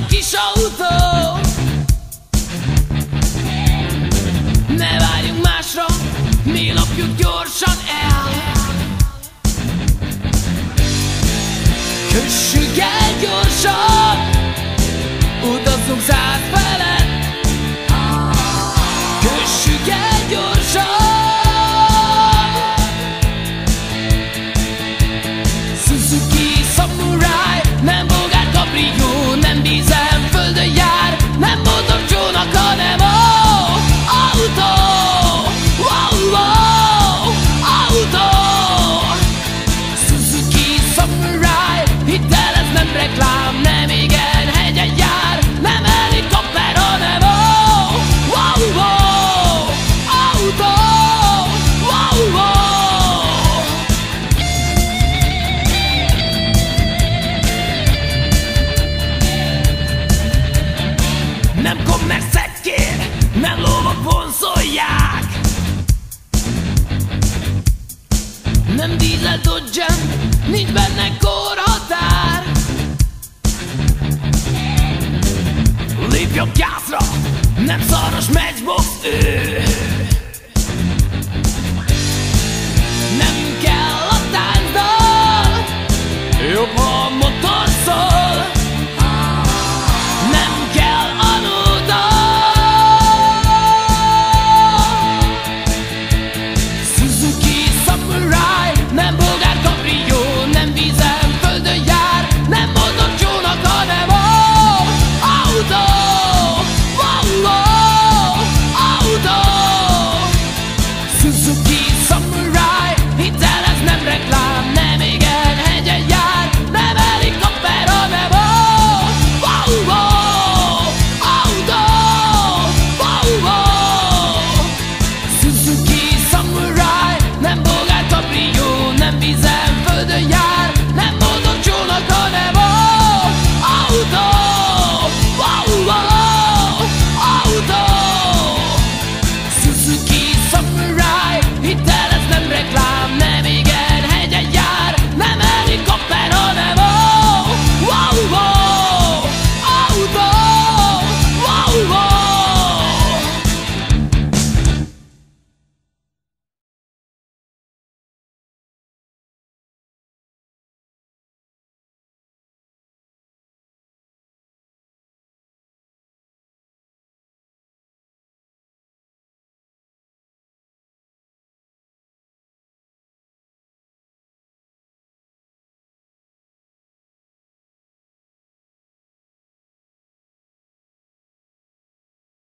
kis autó. Ne várjunk másra, mi lopjuk gyorsan el. Kössük el gyorsan, utazzunk 100 felett. Kössük el gyorsan. Suzuki Samurai, nem Bogart Cabrio, nem dízel földön jár, nem motor csónak, hanem autó. Wow, wow, autó. Suzuki Samurai, hidd el, ez nem reklám, nem igen hegyen jár, nem helikopter, hanem wow, wow, autó. Wow, wow. Nem kommerszek kér, nem lovak vonszolják, nem dízel Dodge-en, nincs benne korhatár. Lépj a gázra, nem szaros matchbox ő.